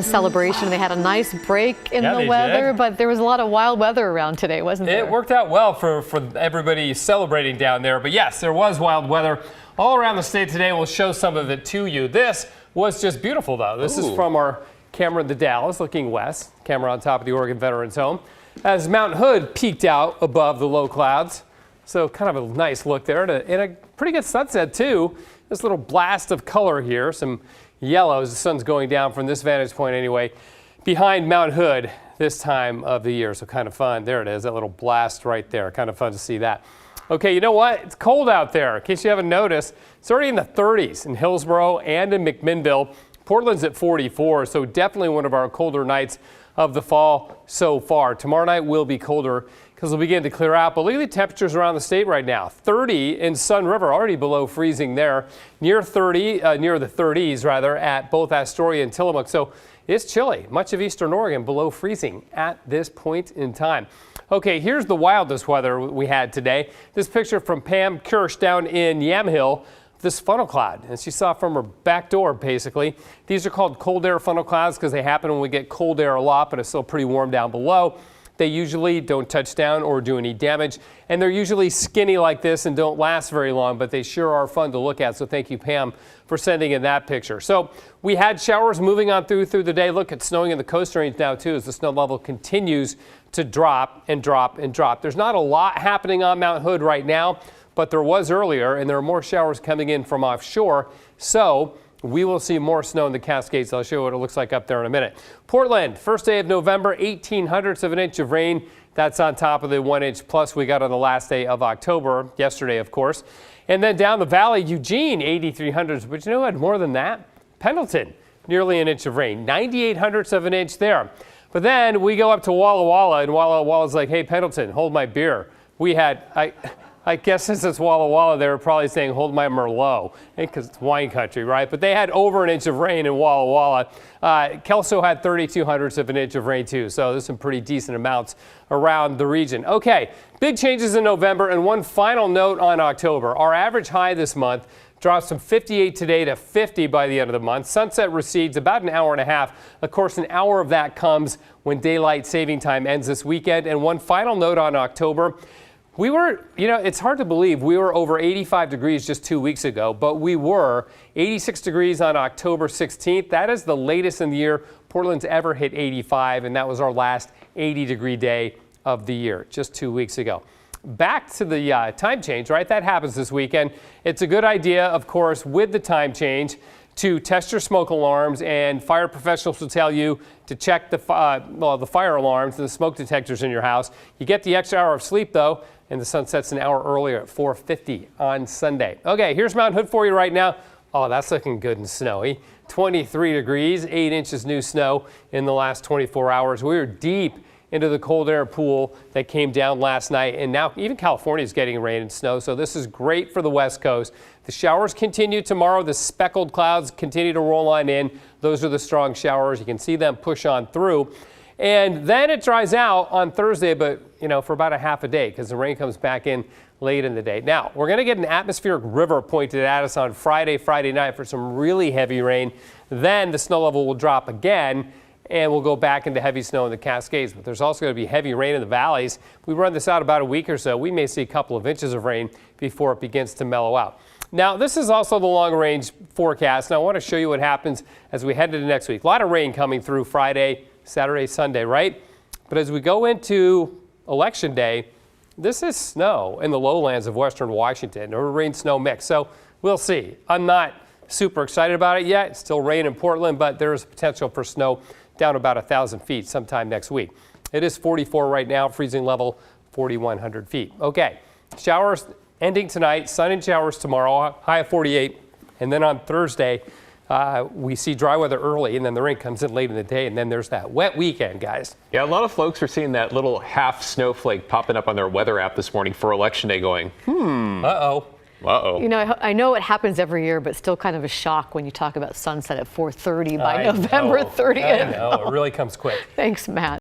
Celebration. They had a nice break in the weather, did. but there was a lot of wild weather around today, wasn't there? It worked out well for everybody celebrating down there. But yes, there was wild weather all around the state today. We'll show some of it to you. This was just beautiful, though. This is from our camera in the Dalles, looking west. Camera on top of the Oregon Veterans Home. As Mount Hood peeked out above the low clouds. So kind of a nice look there. And a pretty good sunset, too. This little blast of color here. Some yellow as the sun's going down from this vantage point anyway, behind Mount Hood this time of the year. So kind of fun. There it is, that little blast right there. Kind of fun to see that. Okay, you know what? It's cold out there. In case you haven't noticed, it's already in the 30s in Hillsboro and in McMinnville. Portland's at 44, so definitely one of our colder nights of the fall so far. Tomorrow night will be colder because it'll begin to clear out. But look at the temperatures around the state right now. 30 in Sun River, already below freezing there. Near 30, near the 30s rather, at both Astoria and Tillamook. So it's chilly. Much of eastern Oregon below freezing at this point in time. Okay, here's the wildest weather we had today. This picture from Pam Kirsch down in Yamhill. This funnel cloud, as you saw from her back door, basically. These are called cold air funnel clouds because they happen when we get cold air a lot, but it's still pretty warm down below. They usually don't touch down or do any damage, and they're usually skinny like this and don't last very long, but they sure are fun to look at. So thank you, Pam, for sending in that picture. So we had showers moving on through the day. Look, it's snowing in the Coast Range now, too, as the snow level continues to drop and drop and drop. There's not a lot happening on Mount Hood right now, but there was earlier, and there are more showers coming in from offshore. So we will see more snow in the Cascades. I'll show you what it looks like up there in a minute. Portland, first day of November, 0.18 of an inch of rain. That's on top of the 1 inch plus we got on the last day of October, yesterday, of course. And then down the valley, Eugene, 0.83, but you know what, more than that? Pendleton, nearly an inch of rain, 0.98 of an inch there. But then we go up to Walla Walla, and Walla Walla's like, hey, Pendleton, hold my beer. We had, I guess since it's Walla Walla, they were probably saying, hold my Merlot, because it's wine country, right? But they had over an inch of rain in Walla Walla. Kelso had 0.32 of an inch of rain, too. So there's some pretty decent amounts around the region. Okay, big changes in November. And one final note on October. Our average high this month drops from 58 today to 50 by the end of the month. Sunset recedes about an hour and a half. Of course, an hour of that comes when daylight saving time ends this weekend. And one final note on October. We were, you know, it's hard to believe we were over 85 degrees just 2 weeks ago, but we were 86 degrees on October 16th. That is the latest in the year Portland's ever hit 85, and that was our last 80-degree day of the year just 2 weeks ago. Back to the time change, right? That happens this weekend. It's a good idea, of course, with the time change to test your smoke alarms, and fire professionals will tell you to check the fire alarms and the smoke detectors in your house. You get the extra hour of sleep, though, and the sun sets an hour earlier at 4:50 on Sunday. Okay, here's Mount Hood for you right now. Oh, that's looking good and snowy. 23 degrees, 8 inches new snow in the last 24 hours. We were deep into the cold air pool that came down last night, and now even California is getting rain and snow, so this is great for the West Coast. The showers continue tomorrow. The speckled clouds continue to roll on in. Those are the strong showers. You can see them push on through. And then it dries out on Thursday, but, you know, for about a half a day because the rain comes back in late in the day. Now, we're going to get an atmospheric river pointed at us on Friday night for some really heavy rain. Then the snow level will drop again, and we'll go back into heavy snow in the Cascades. But there's also going to be heavy rain in the valleys. If we run this out about a week or so, we may see a couple of inches of rain before it begins to mellow out. Now, this is also the long-range forecast. Now, I want to show you what happens as we head into next week. A lot of rain coming through Friday, Saturday, Sunday, right? But as we go into Election Day, this is snow in the lowlands of western Washington, or rain-snow mix. So we'll see. I'm not super excited about it yet. It's still rain in Portland, but there is potential for snow down about 1,000 feet sometime next week. It is 44 right now, freezing level 4,100 feet. Okay, showers ending tonight, sun and showers tomorrow, high of 48. And then on Thursday, we see dry weather early, and then the rain comes in late in the day, and then there's that wet weekend, guys. Yeah, a lot of folks are seeing that little half snowflake popping up on their weather app this morning for Election Day going, Uh-oh. Uh-oh. You know, I know it happens every year, but still kind of a shock when you talk about sunset at 4:30 by November 30th. I know, it really comes quick. Thanks, Matt.